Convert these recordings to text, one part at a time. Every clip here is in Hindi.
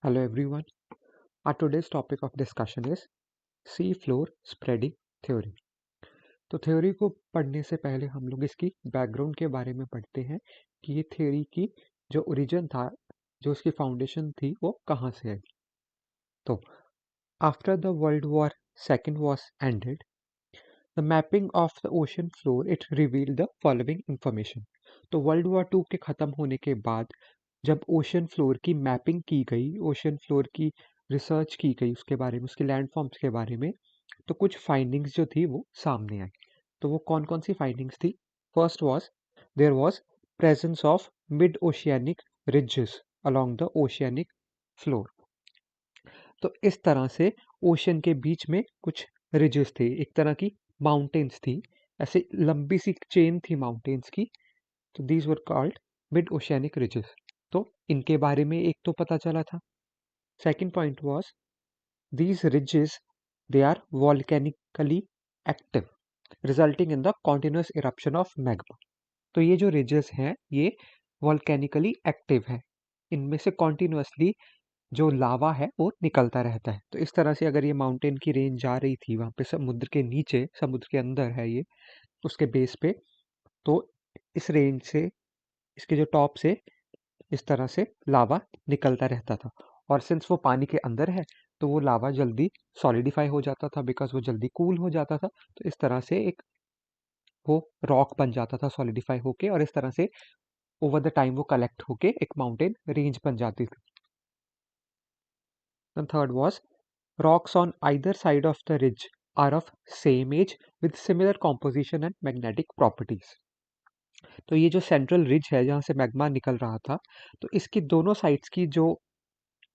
Hello everyone. Our today's topic of discussion is sea floor spreading theory. तो थ्योरी को पढ़ने से पहले हम लोग इसकी बैकग्राउंड के बारे में पढ़ते हैं कि ये थ्योरी की जो ओरिजिन था, जो उसकी फाउंडेशन थी, वो कहाँ से आई। तो after the world war second was ended, the mapping of the ocean floor it reveal the following information. तो वर्ल्ड वॉर टू के ख़त्म होने के बाद जब ओशन फ्लोर की मैपिंग की गई, ओशन फ्लोर की रिसर्च की गई उसके बारे में, उसके लैंडफॉर्म्स के बारे में, तो कुछ फाइंडिंग्स जो थी वो सामने आई। तो वो कौन कौन सी फाइंडिंग्स थी? First was there was presence of mid oceanic ridges along the oceanic floor. तो इस तरह से ओशन के बीच में कुछ रिजेस थे, एक तरह की माउंटेन्स थी, ऐसे लंबी सी चेन थी माउंटेन्स की। तो these were called mid oceanic ridges. तो इनके बारे में एक तो पता चला था। Second point was these ridges they are volcanically active resulting in the continuous eruption of magma। तो ये जो ridges हैं ये volcanically active है, इनमें से continuously जो लावा है वो निकलता रहता है। तो इस तरह से अगर ये माउंटेन की रेंज जा रही थी वहाँ पे समुद्र के नीचे, समुद्र के अंदर है ये, उसके बेस पे, तो इस रेंज से, इसके जो टॉप से इस तरह से लावा निकलता रहता था। और सिंस वो पानी के अंदर है तो वो लावा जल्दी सॉलिडिफाई हो जाता था, बिकॉज वो जल्दी कूल हो जाता था। तो इस तरह से एक वो रॉक बन जाता था सॉलिडिफाई होके, और इस तरह से ओवर द टाइम वो कलेक्ट होके एक माउंटेन रेंज बन जाती थी। Third was rocks on either side of the ridge are of same age with similar composition and magnetic properties। तो ये जो सेंट्रल रिज है जहाँ से मैग्मा निकल रहा था, तो इसकी दोनों साइड्स की जो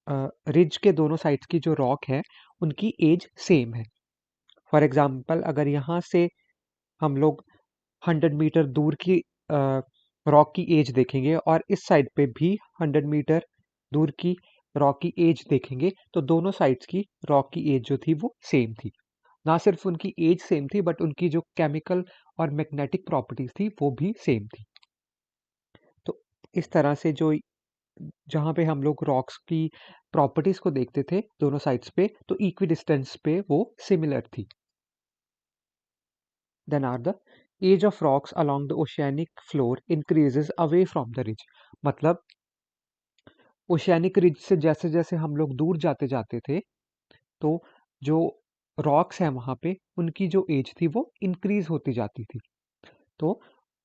रिज के दोनों साइड्स की जो रॉक है उनकी एज सेम है। फॉर एग्जांपल अगर यहाँ से हम लोग 100 मीटर दूर की रॉक की एज देखेंगे और इस साइड पे भी 100 मीटर दूर की रॉक की एज देखेंगे, तो दोनों साइड्स की रॉक की एज जो थी वो सेम थी। ना सिर्फ उनकी एज सेम थी बट उनकी जो केमिकल और मैग्नेटिक प्रॉपर्टीज थी वो भी सेम थी। तो इस तरह से जो जहाँ पे हम लोग रॉक्स की प्रॉपर्टीज को देखते थे दोनों साइड्स पे, तो इक्वी डिस्टेंस पे वो सिमिलर थी। Then are the age of rocks along the oceanic floor increases away from the ridge. मतलब ओशियानिक रिज से जैसे जैसे हम लोग दूर जाते जाते थे, तो जो रॉक्स हैं वहाँ पे उनकी जो एज थी वो इंक्रीज होती जाती थी। तो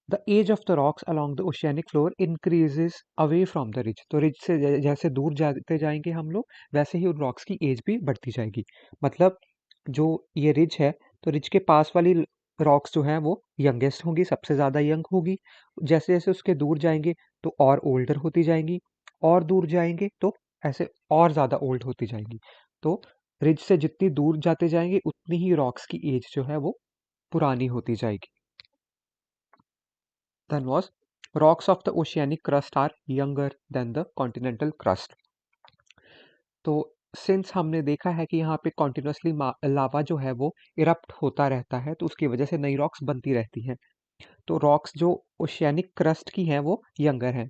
the age of the rocks along the oceanic floor increases away from the ridge. तो रिज से जैसे दूर जाते जाएंगे हम लोग, वैसे ही उन रॉक्स की एज भी बढ़ती जाएगी। मतलब जो ये रिज है, तो रिज के पास वाली रॉक्स जो हैं वो यंगेस्ट होंगी, सबसे ज़्यादा यंग होगी। जैसे जैसे उसके दूर जाएंगे तो और ओल्डर होती जाएंगी, और दूर जाएंगे तो ऐसे और ज़्यादा ओल्ड होती जाएंगी। तो रिज से जितनी दूर जाते जाएंगे उतनी ही रॉक्स की एज जो है वो पुरानी होती जाएगी। Then was rocks of the oceanic crust are younger than the continental crust। तो सिंस हमने देखा है कि यहाँ पे कॉन्टिन्यूसली लावा जो है वो इरप्ट होता रहता है, तो उसकी वजह से नई रॉक्स बनती रहती हैं। तो रॉक्स जो ओशियानिक क्रस्ट की हैं वो यंगर हैं,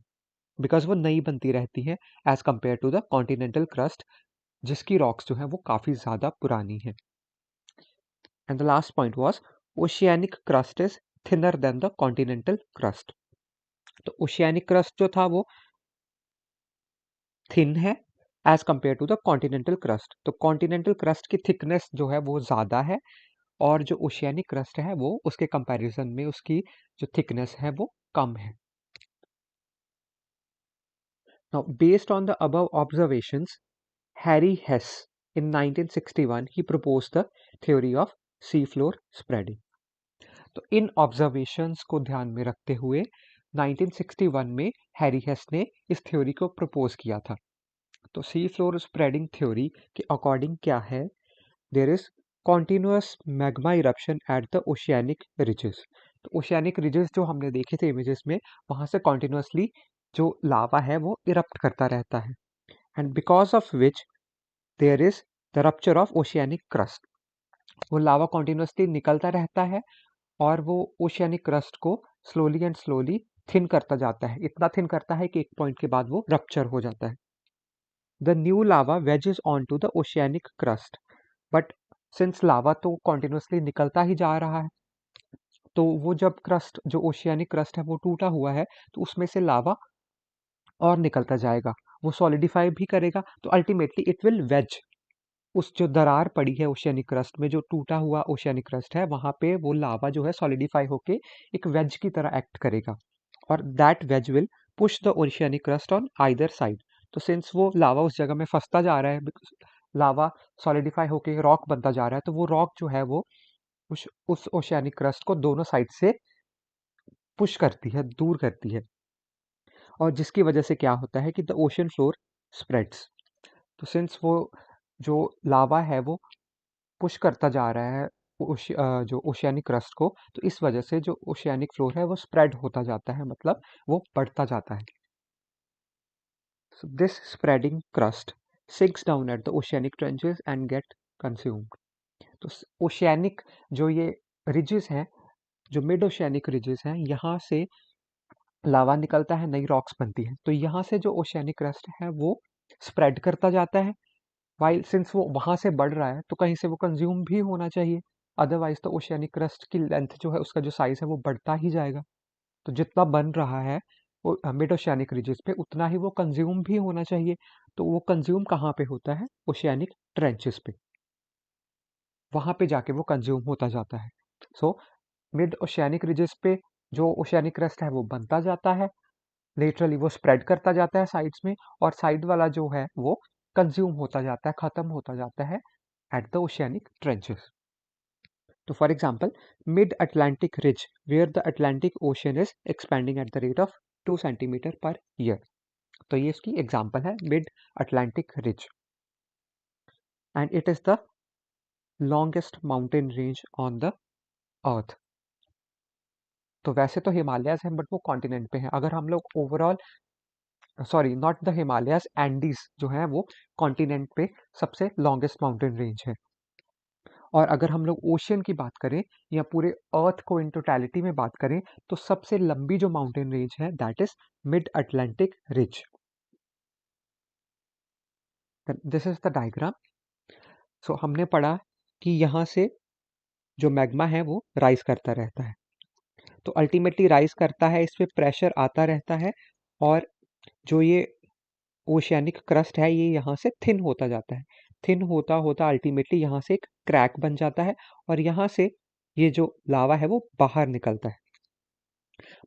बिकॉज वो नई बनती रहती हैं as compare to the continental crust, जिसकी रॉक्स जो है वो काफ़ी ज़्यादा पुरानी हैं। And the last point was oceanic crust is thinner than the continental crust. तो ओशियानिक क्रस्ट जो था वो थिन है as compare to the continental crust. तो कॉन्टिनेंटल क्रस्ट की थिकनेस जो है वो ज़्यादा है, और जो ओशियानिक क्रस्ट है वो उसके कंपैरिजन में उसकी जो थिकनेस है वो कम है। Now based on the above observations, Harry हेस in 1961 he proposed the theory of sea floor spreading। तो इन ऑब्जर्वेशंस को ध्यान में रखते हुए 1961 में हैरी हेस ने इस थ्योरी को प्रपोज किया था। तो सी फ्लोर स्प्रेडिंग थ्योरी के अकॉर्डिंग क्या है? There is continuous magma eruption at the oceanic ridges. तो ओशियानिक रिजेस जो हमने देखे थे इमेजेस में, वहाँ से कॉन्टिन्यूअसली जो लावा है वो इरप्ट करता रहता है, and because of which there is the rupture of oceanic crust. वो लावा कॉन्टिन्यूअसली निकलता रहता है और वो ओशियानिक क्रस्ट को स्लोली एंड स्लोली थिन करता जाता है, इतना थिन करता है कि एक पॉइंट के बाद वो रप्चर हो जाता है। The new lava wedges on to the oceanic crust, but since lava तो कॉन्टिन्यूसली निकलता ही जा रहा है, तो वो जब क्रस्ट जो ओशियनिक क्रस्ट है वो टूटा हुआ है, तो उसमें से लावा और निकलता जाएगा, वो सॉलिडिफाई भी करेगा, तो अल्टीमेटली इट विल वेज। उस जो दरार पड़ी है ओशियनिक क्रस्ट में, जो टूटा हुआ ओशियनिक क्रस्ट है, वहां पे वो लावा जो है सॉलिडिफाई होके एक वेज की तरह एक्ट करेगा, और that veg will push the oceanic crust on either side. तो सिंस वो लावा उस जगह में फंसता जा रहा है, लावा सॉलिडिफाई होके रॉक बनता जा रहा है, तो वो रॉक जो है वो उस ओशियनिक क्रस्ट को दोनों साइड से पुश करती है, दूर करती है, और जिसकी वजह से क्या होता है कि द ओशन फ्लोर स्प्रेड्स। तो सिंस वो जो लावा है वो पुश करता जा रहा है जो ओशियनिक क्रस्ट को, तो इस वजह से जो ओशियनिक फ्लोर है वो स्प्रेड होता जाता है, मतलब वो बढ़ता जाता है। So this spreading crust sinks down at the oceanic trenches and get consumed. तो ओशियनिक जो ये रिजेस हैं, जो मिड ओशियनिक रिजेस हैं, यहाँ से लावा निकलता है, नई रॉक्स बनती हैं, तो यहाँ से जो ओशियनिक क्रस्ट है वो स्प्रेड करता जाता है। वाइल सिंस वो वहां से बढ़ रहा है, तो कहीं से वो कंज्यूम भी होना चाहिए, अदरवाइज तो ओशियनिक क्रस्ट की लेंथ जो है, उसका जो साइज है वो बढ़ता ही जाएगा। तो जितना बन रहा है वो मिड ओशियनिक रीजस पे, उतना ही वो कंज्यूम भी होना चाहिए। तो वो कंज्यूम कहाँ पे होता है? ओशियनिक ट्रेंचेस पे, वहां पे जाके वो कंज्यूम होता जाता है। सो मिड ओशियनिक रीजस पे जो ओशियनिक क्रस्ट है वो बनता जाता है, लेटरली वो स्प्रेड करता जाता है साइड्स में, और साइड वाला जो है वो कंज्यूम होता जाता है, खत्म होता जाता है एट द ओशियनिक ट्रेंचेस। तो for example, mid Atlantic ridge where the Atlantic ocean is expanding at the rate of 2 centimetre per year. तो ये इसकी एग्जाम्पल है, mid Atlantic ridge, and it is the longest mountain range on the earth. तो वैसे तो हिमालयस हैं, बट वो कॉन्टिनेंट पे हैं। अगर हम लोग overall, sorry not the Himalayas, Andes जो है वो कॉन्टिनेंट पे सबसे लॉन्गेस्ट माउंटेन रेंज है। और अगर हम लोग ओशियन की बात करें या पूरे अर्थ को इन टोटलिटी में बात करें, तो सबसे लंबी जो माउंटेन रेंज है that is mid Atlantic ridge. This is the diagram. So हमने पढ़ा कि यहाँ से जो मैग्मा है वो राइज करता रहता है, तो अल्टीमेटली राइज करता है, इस पे प्रेशर आता रहता है, और जो ये ओशियनिक क्रस्ट है ये यहाँ से थिन होता जाता है, थिन होता होता अल्टीमेटली यहाँ से एक क्रैक बन जाता है, और यहाँ से ये जो लावा है वो बाहर निकलता है।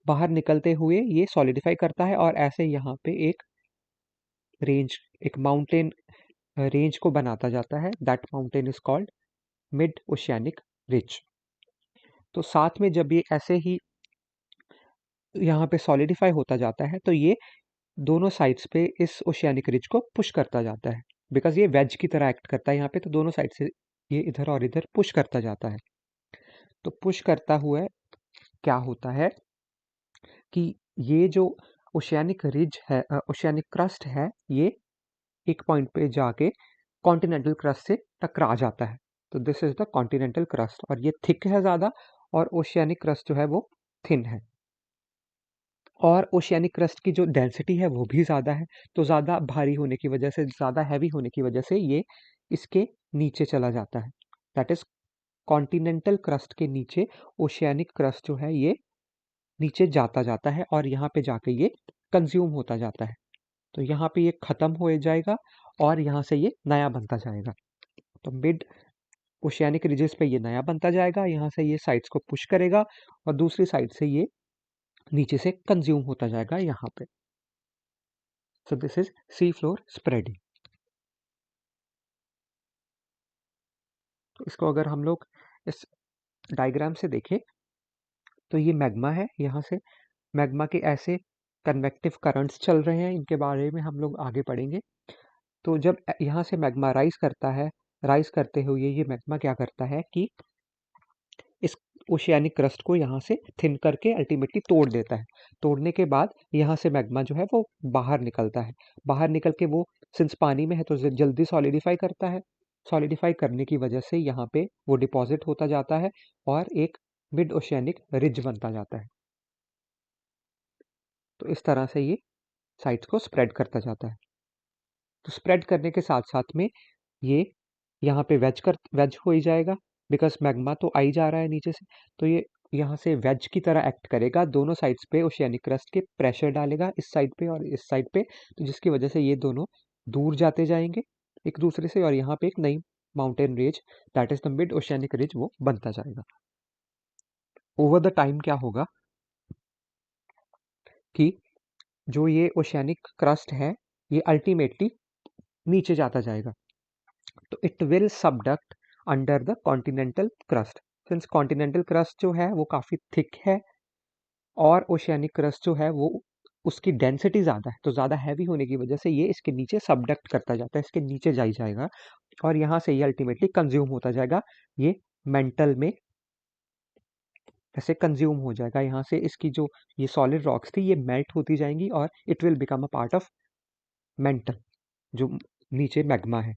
बाहर निकलते हुए ये सॉलिडिफाई करता है, और ऐसे यहाँ पे एक रेंज, एक माउंटेन रेंज को बनाता जाता है। That mountain is called mid oceanic ridge. तो साथ में जब ये ऐसे ही यहाँ पे सॉलिडिफाई होता जाता है, तो ये दोनों साइड्स पे इस ओशियनिक रिज को पुश करता जाता है, बिकॉज ये वेज की तरह एक्ट करता है यहाँ पे, तो दोनों साइड से ये इधर और इधर पुश करता जाता है। तो पुश करता हुआ क्या होता है कि ये जो ओशियनिक रिज है, ओशियनिक क्रस्ट है, ये एक पॉइंट पे जाके कॉन्टिनेंटल क्रस्ट से टकरा जाता है। तो this is the continental crust, और ये थिक है ज़्यादा, और ओशियनिक क्रस्ट जो है वो थिन है, और ओशियनिक क्रस्ट की जो डेंसिटी है वो भी ज़्यादा है। तो ज़्यादा भारी होने की वजह से, ज़्यादा हैवी होने की वजह से ये इसके नीचे चला जाता है। दैट इज कॉन्टिनेंटल क्रस्ट के नीचे ओशियनिक क्रस्ट जो है ये नीचे जाता जाता है, और यहाँ पे जाके ये कंज्यूम होता जाता है। तो यहाँ पे ये खत्म हो जाएगा, और यहाँ से ये नया बनता जाएगा। तो मिड ओशियनिक रिजेस पे ये नया बनता जाएगा, यहाँ से ये साइड्स को पुश करेगा, और दूसरी साइड से ये नीचे से कंज्यूम होता जाएगा यहाँ पे। So this is C floor spreading. तो इसको अगर हम लोग इस डायग्राम से देखें, तो ये मैग्मा है, यहाँ से मैग्मा के ऐसे कन्वेक्टिव करंट्स चल रहे हैं, इनके बारे में हम लोग आगे पढ़ेंगे। तो जब यहाँ से मैग्मा राइज करता है, राइज करते हुए ये मैग्मा क्या करता है कि इस ओशियानिक क्रस्ट को यहाँ से थिन करके अल्टीमेटली तोड़ देता है। तोड़ने के बाद यहाँ से मैग्मा जो है वो बाहर निकलता है। बाहर निकल के वो सिंस पानी में है तो जल्दी सॉलिडिफाई करता है। सॉलिडिफाई करने की वजह से यहाँ पे वो डिपॉजिट होता जाता है, और एक मिड ओशियानिक रिज बनता जाता है। तो इस तरह से ये साइड्स को स्प्रेड करता जाता है। तो स्प्रेड करने के साथ साथ में ये यहाँ पे वेज हो ही जाएगा, बिकॉज मैग्मा तो आ ही जा रहा है नीचे से। तो ये यहाँ से वेज की तरह एक्ट करेगा, दोनों साइड्स पे ओशियानिक क्रस्ट के प्रेशर डालेगा, इस साइड पे और इस साइड पे, तो जिसकी वजह से ये दोनों दूर जाते जाएंगे एक दूसरे से, और यहाँ पे एक नई mountain range that is the mid oceanic ridge वो बनता जाएगा। ओवर द टाइम क्या होगा कि जो ये ओशियानिक क्रस्ट है ये अल्टीमेटली नीचे जाता जाएगा, तो it will subduct under the continental crust. Since continental crust जो है वो काफ़ी थिक है और ओशियानिक क्रस्ट जो है वो उसकी डेंसिटी ज़्यादा है, तो ज़्यादा हैवी होने की वजह से ये इसके नीचे सबडक्ट करता जाता है, इसके नीचे जा ही जाएगा और यहाँ से ये अल्टीमेटली कंज्यूम होता जाएगा, ये मेंटल में ऐसे कंज्यूम हो जाएगा। यहाँ से इसकी जो ये सॉलिड रॉक्स थी ये मेल्ट होती जाएंगी और it will become a part of mental जो नीचे मैग्मा है,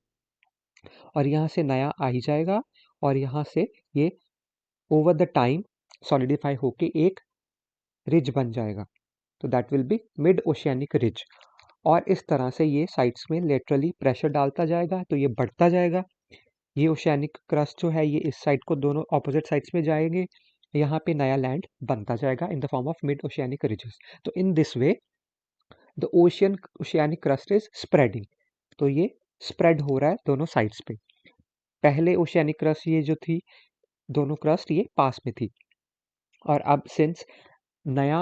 और यहाँ से नया आ ही जाएगा और यहाँ से ये ओवर द टाइम सॉलिडिफाई होके एक रिज बन जाएगा, तो that will be mid oceanic ridge. और इस तरह से ये साइड्स में लेटरली प्रेशर डालता जाएगा, तो ये बढ़ता जाएगा। ये ओशियानिक क्रस्ट जो है ये इस साइड को दोनों ऑपोजिट साइड्स में जाएंगे, यहाँ पे नया लैंड बनता जाएगा in the form of mid oceanic ridges. तो in this way the oceanic crust is spreading, तो ये स्प्रेड हो रहा है दोनों साइड्स पे। पहले ओशियानिक क्रस्ट ये जो थी दोनों क्रस्ट ये पास में थी, और अब सिंस नया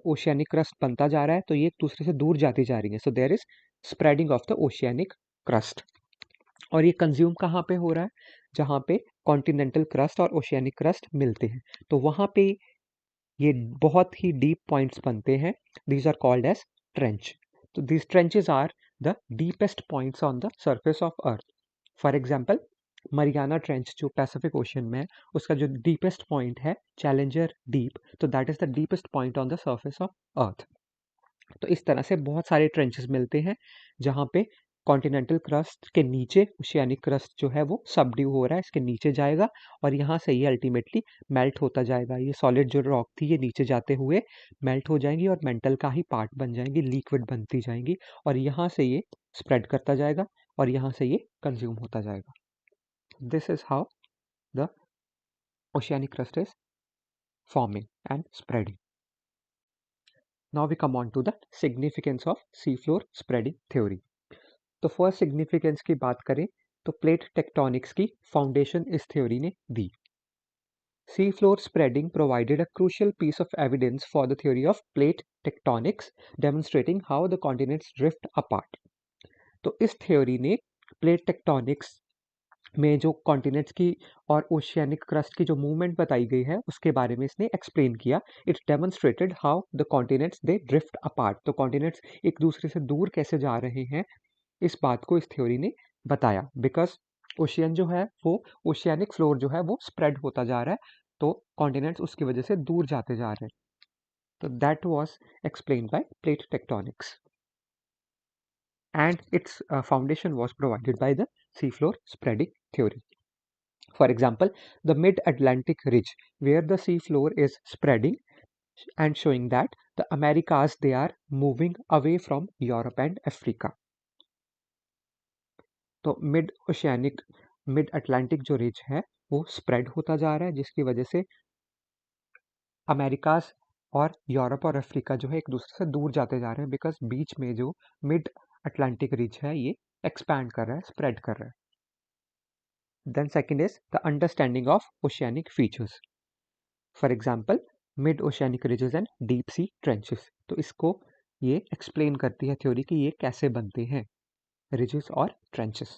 ओशियानिक क्रस्ट बनता जा रहा है तो ये एक दूसरे से दूर जाती जा रही है, so there is spreading of the oceanic crust. और ये कंज्यूम कहाँ पे हो रहा है, जहाँ पे कॉन्टिनेंटल क्रस्ट और ओशियानिक क्रस्ट मिलते हैं, तो वहाँ पे ये बहुत ही डीप पॉइंट्स बनते हैं, these are called as trench. तो these trenches are the deepest points on the surface of earth. For example Mariana trench जो पैसिफिक ओशन में है, उसका जो डीपेस्ट पॉइंट है चैलेंजर डीप, तो that is the deepest point on the surface of earth. तो इस तरह से बहुत सारे ट्रेंचेस मिलते हैं जहाँ पे कॉन्टिनेंटल क्रस्ट के नीचे ओशियानिक क्रस्ट जो है वो सबड्यू हो रहा है, इसके नीचे जाएगा और यहाँ से ये अल्टीमेटली मेल्ट होता जाएगा। ये सॉलिड जो रॉक थी ये नीचे जाते हुए मेल्ट हो जाएंगी और मेंटल का ही पार्ट बन जाएंगी, लिक्विड बनती जाएंगी, और यहाँ से ये स्प्रेड करता जाएगा और यहाँ से ये कंज्यूम होता जाएगा। This is how the oceanic crust is forming and spreading. Now we come on to the significance of seafloor spreading theory. तो फर्स्ट सिग्निफिकेंस की बात करें तो प्लेट टेक्टोनिक्स की फाउंडेशन इस थ्योरी ने दी। Sea floor spreading provided a crucial piece of evidence for the theory of plate tectonics, demonstrating how the continents drift apart. तो इस थ्योरी ने प्लेट टेक्टोनिक्स में जो कॉन्टिनेंट्स की और ओशियानिक क्रस्ट की जो मूवमेंट बताई गई है उसके बारे में इसने एक्सप्लेन किया। It demonstrated how the continents they drift apart, तो कॉन्टिनेंट्स एक दूसरे से दूर कैसे जा रहे हैं, इस बात को इस थ्योरी ने बताया। बिकॉज ओशियन जो है वो ओशियानिक फ्लोर जो है वो स्प्रेड होता जा रहा है, तो कॉन्टिनेंट्स उसकी वजह से दूर जाते जा रहे हैं। तो that was explained bye plate tectonics and its foundation was provided by the seafloor spreading theory. For example, the mid-Atlantic ridge, where the seafloor is spreading and showing that the Americas they are moving away from Europe and Africa. तो मिड अटलांटिक जो रिज है वो स्प्रेड होता जा रहा है, जिसकी वजह से अमेरिकाज और यूरोप और अफ्रीका जो है एक दूसरे से दूर जाते जा रहे हैं, बिकॉज बीच में जो मिड अटलांटिक रिज है ये एक्सपैंड कर रहा है, स्प्रेड कर रहा है। Then second is the understanding of oceanic features. For example, mid-oceanic ridges and deep sea trenches. तो इसको ये एक्सप्लेन करती है थ्योरी कि ये कैसे बनते हैं ridges और trenches.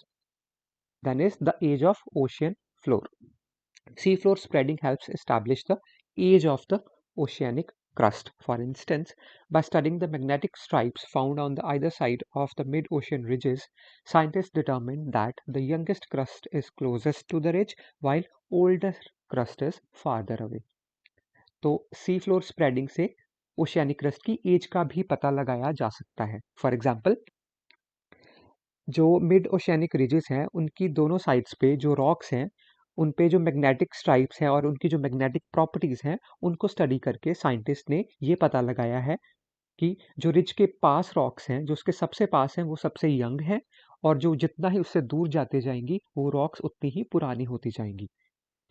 Then is the age of ocean floor. Sea floor spreading helps establish the age of the oceanic crust. For instance, by studying the magnetic stripes found on the either side of the mid-ocean ridges, scientists determined that the youngest crust is closest to the ridge while older crust is farther away. तो सी फ्लोर स्प्रेडिंग से ओशियानिक क्रस्ट की एज का भी पता लगाया जा सकता है। फॉर एग्जाम्पल, जो मिड ओशियानिक रिजेस हैं उनकी दोनों साइड्स पे जो रॉक्स हैं उन पे जो मैग्नेटिक स्ट्राइप्स हैं और उनकी जो मैग्नेटिक प्रॉपर्टीज़ हैं उनको स्टडी करके साइंटिस्ट ने ये पता लगाया है कि जो रिज के पास रॉक्स हैं, जो उसके सबसे पास हैं, वो सबसे यंग हैं और जो जितना ही उससे दूर जाते जाएंगी वो रॉक्स उतनी ही पुरानी होती जाएंगी।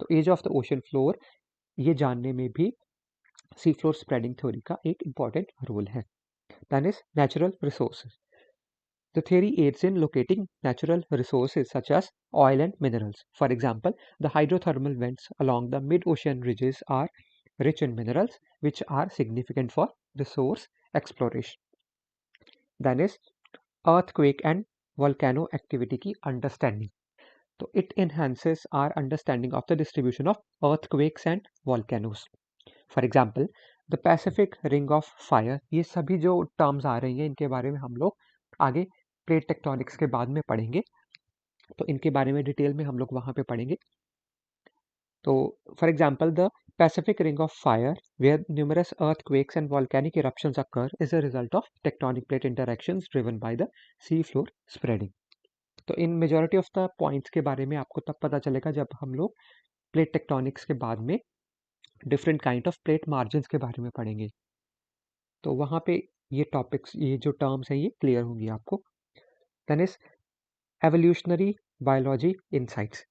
तो age of the ocean floor ये जानने में भी सी फ्लोर स्प्रेडिंग थ्योरी का एक इम्पॉर्टेंट रोल है। Then is natural resources. The theory aids in locating natural resources such as oil and minerals. For example, the hydrothermal vents along the mid-ocean ridges are rich in minerals, which are significant for resource exploration. Then is earthquake and volcano activity की understanding. So it enhances our understanding of the distribution of earthquakes and volcanoes. For example, the Pacific Ring of Fire, ये सभी जो टर्म्स आ रही हैं इनके बारे में हम लोग आगे प्लेट टेक्टोनिक्स के बाद में पढ़ेंगे, तो इनके बारे में डिटेल में हम लोग वहाँ पे पढ़ेंगे। तो for example the Pacific Ring of Fire, where numerous earthquakes and volcanic eruptions occur, is a result of tectonic plate interactions driven by the sea floor spreading. तो इन मेजॉरिटी ऑफ द पॉइंट्स के बारे में आपको तब पता चलेगा जब हम लोग प्लेट टेक्टोनिक्स के बाद में different kind of plate margins के बारे में पढ़ेंगे, तो वहाँ पे ये टॉपिक्स, ये जो टर्म्स हैं ये क्लियर होंगी आपको। Then is evolutionary biology insights.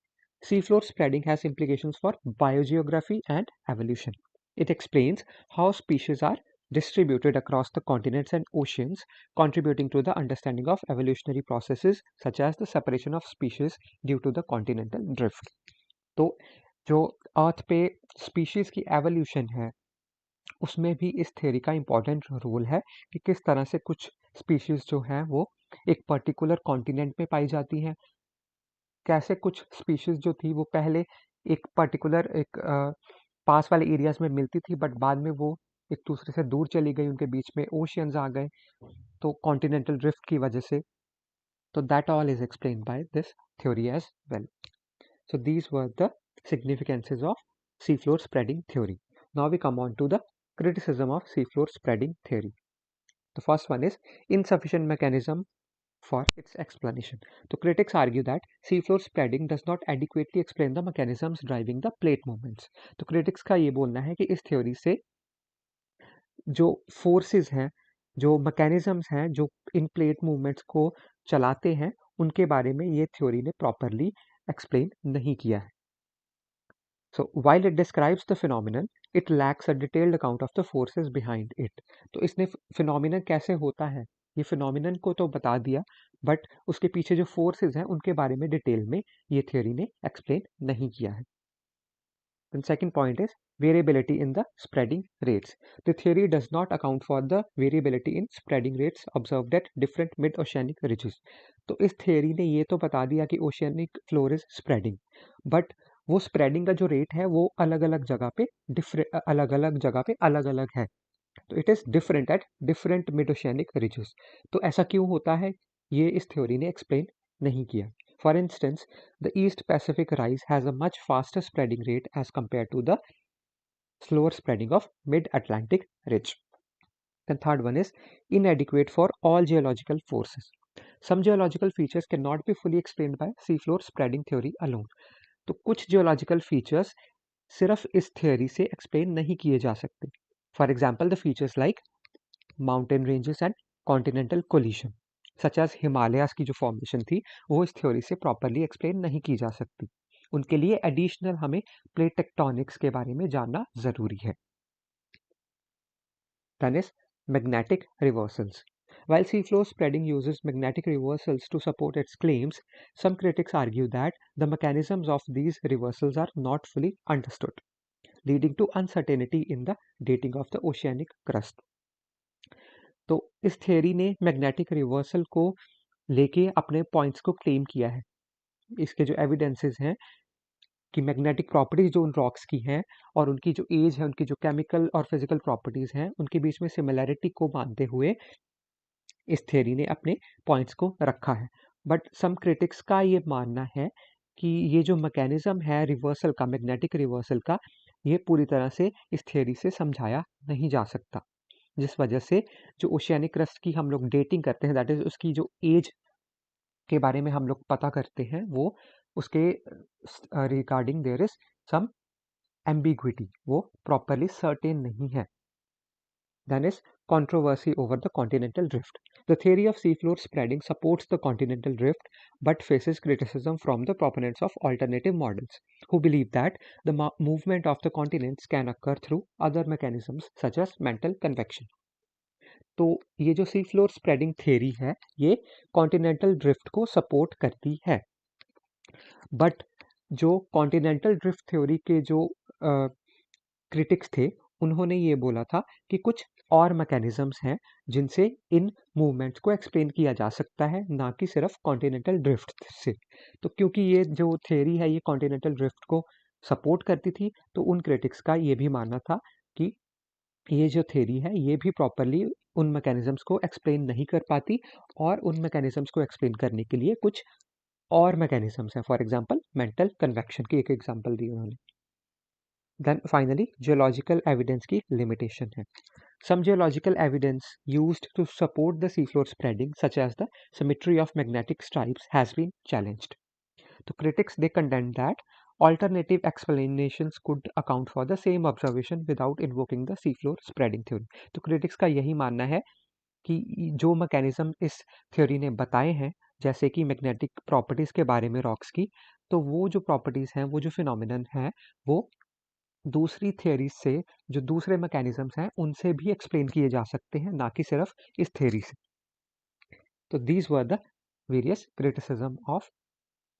Seafloor spreading has implications for biogeography and evolution. It explains how species are distributed across the continents and oceans, contributing to the understanding of evolutionary processes such as the separation of species due to the continental drift. तो जो अर्थ पे स्पीशीज की एवोल्यूशन है उसमें भी इस थ्योरी का इम्पॉर्टेंट रोल है कि किस तरह से कुछ स्पीशीज जो हैं वो एक पर्टिकुलर कॉन्टिनेंट में पाई जाती हैं, कैसे कुछ स्पीशीज जो थी वो पहले एक पर्टिकुलर एक पास वाले एरियाज में मिलती थी बट बाद में वो एक दूसरे से दूर चली गई, उनके बीच में ओशियंस आ गए तो कॉन्टिनेंटल ड्रिफ्ट की वजह से। तो that all is explained by this theory as well. So these were the significances of seafloor spreading theory. Now we come on to the criticism of seafloor spreading theory. The first one is insufficient mechanism for its explanation. So critics argue that seafloor spreading does not adequately explain the mechanisms driving the plate movements. तो critics का ये बोलना है कि इस theory से जो forces हैं, जो mechanisms हैं, जो इन plate movements को चलाते हैं, उनके बारे में ये theory ने properly explain नहीं किया है. So while it describes the phenomenon, it lacks a detailed account of the forces behind it. तो इसने phenomenon कैसे होता है ये phenomenon को तो बता दिया बट उसके पीछे जो forces हैं उनके बारे में डिटेल में ये theory ने explain नहीं किया है. Then second point is variability in the spreading rates. The theory does not account for the variability in spreading rates observed at different mid-oceanic ridges. तो इस theory ने ये तो बता दिया कि oceanic floor is spreading, but वो स्प्रेडिंग का जो रेट है वो अलग अलग जगह पे अलग अलग है. तो it is different at different mid-oceanic ridges. तो ऐसा क्यों होता है ये इस थ्योरी ने एक्सप्लेन नहीं किया. For instance the East Pacific Rise has a much faster spreading rate as compare to the slower spreading of mid-Atlantic ridge. Then third one is inadequate for all geological forces. Some geological features cannot be fully explained by seafloor spreading theory alone. तो कुछ जियोलॉजिकल फीचर्स सिर्फ इस थियोरी से एक्सप्लेन नहीं किए जा सकते. For example the features like mountain ranges and continental collision such as Himalayas की जो फॉर्मेशन थी वो इस थ्योरी से प्रॉपरली एक्सप्लेन नहीं की जा सकती. उनके लिए एडिशनल हमें प्लेट टेक्टोनिक्स के बारे में जानना जरूरी है. Then is magnetic reversals. While seafloor spreading uses magnetic reversals to support its claims, some critics argue that the mechanisms of these reversals are not fully understood, leading to uncertainty in the dating of the oceanic crust. तो इस थ्योरी ने मैग्नेटिक रिवर्सल को लेके अपने पॉइंट्स को क्लेम किया है. इसके जो एविडेंसेस हैं कि मैग्नेटिक प्रॉपर्टीज जो उन रॉक्स की हैं और उनकी जो एज है, उनकी जो केमिकल और फिजिकल प्रॉपर्टीज हैं, उनके बीच में सिमिलैरिटी को मानते हुए इस थ्योरी ने अपने पॉइंट्स को रखा है. बट सम क्रिटिक्स का ये मानना है कि ये जो मैकेनिज्म है रिवर्सल का, मैग्नेटिक रिवर्सल का, ये पूरी तरह से इस थ्योरी से समझाया नहीं जा सकता, जिस वजह से जो ओशियानिक क्रस्ट की हम लोग डेटिंग करते हैं, दैट इज उसकी जो एज के बारे में हम लोग पता करते हैं, वो उसके regarding there is some ambiguity, वो प्रॉपरली सर्टेन नहीं है. Then is controversy over the continental drift. The theory of seafloor spreading supports the continental drift but faces criticism from the proponents of alternative models, who believe that the movement of the continents can occur through other mechanisms such as mantle convection. तो ये जो सी फ्लोर स्प्रेडिंग थ्योरी है ये कॉन्टिनेंटल ड्रिफ्ट को सपोर्ट करती है, बट जो कॉन्टिनेंटल ड्रिफ्ट थ्योरी के जो क्रिटिक्स थे उन्होंने ये बोला था कि कुछ और मैकेनिज्म्स हैं जिनसे इन मूवमेंट्स को एक्सप्लेन किया जा सकता है, ना कि सिर्फ कॉन्टिनेंटल ड्रिफ्ट से। तो क्योंकि ये जो थ्योरी है ये कॉन्टिनेंटल ड्रिफ्ट को सपोर्ट करती थी, तो उन क्रिटिक्स का ये भी मानना था कि ये जो थ्योरी है ये भी प्रॉपरली उन मैकेनिज्म्स को एक्सप्लेन नहीं कर पाती, और उन मैकेनिज्म्स को एक्सप्लेन करने के लिए कुछ और मैकेनिज्म्स हैं। फॉर एग्जांपल मेंटल कन्वेक्शन की एक एग्जांपल दी उन्होंने। देन फाइनली जियोलॉजिकल एविडेंस की लिमिटेशन है। Some geological evidence used to support the seafloor spreading, such as the symmetry of magnetic stripes, has been challenged. The critics they contend that alternative explanations could account for the same observation without invoking the seafloor spreading theory. तो critics का यही मानना है कि जो मैकेनिज्म इस थ्योरी ने बताए हैं, जैसे कि मैग्नेटिक प्रॉपर्टीज के बारे में रॉक्स की, तो वो जो प्रॉपर्टीज हैं, वो जो फिनोमिनन है, वो दूसरी थियरीज से, जो दूसरे मैकेनिज्म्स हैं उनसे भी एक्सप्लेन किए जा सकते हैं, ना कि सिर्फ इस थियरी से। तो these were the various criticism of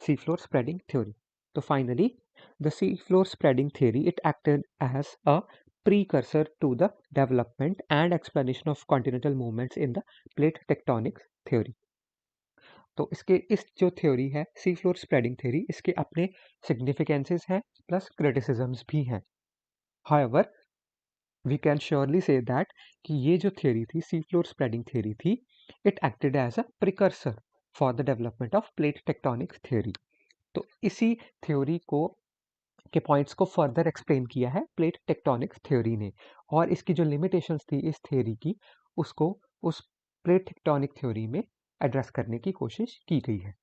sea floor spreading theory. तो finally the sea floor spreading theory it acted as a precursor to the development and explanation of continental movements in the plate tectonics theory. तो इसके इस जो थ्योरी है सी फ्लोर स्प्रेडिंग थ्योरी, इसके अपने सिग्निफिकेंसेस हैं प्लस क्रिटिसिजम्स भी हैं। However, we can surely say that कि ये जो theory थी सी फ्लोर स्प्रेडिंग theory थी, it acted as a precursor for the development of plate tectonics theory. तो इसी theory को के पॉइंट्स को फर्दर एक्सप्लेन किया है प्लेट टेक्टोनिक्स थ्योरी ने, और इसकी जो लिमिटेशंस थी इस थ्योरी की उसको उस प्लेट टेक्टोनिक थ्योरी में एड्रेस करने की कोशिश की गई है।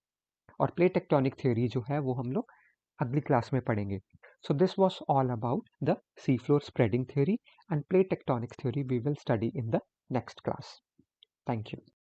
और प्लेट टेक्टोनिक थ्योरी जो है वो हम लोग अगली क्लास में पढ़ेंगे। So this was all about the seafloor spreading theory, and plate tectonics theory we will study in the next class. Thank you.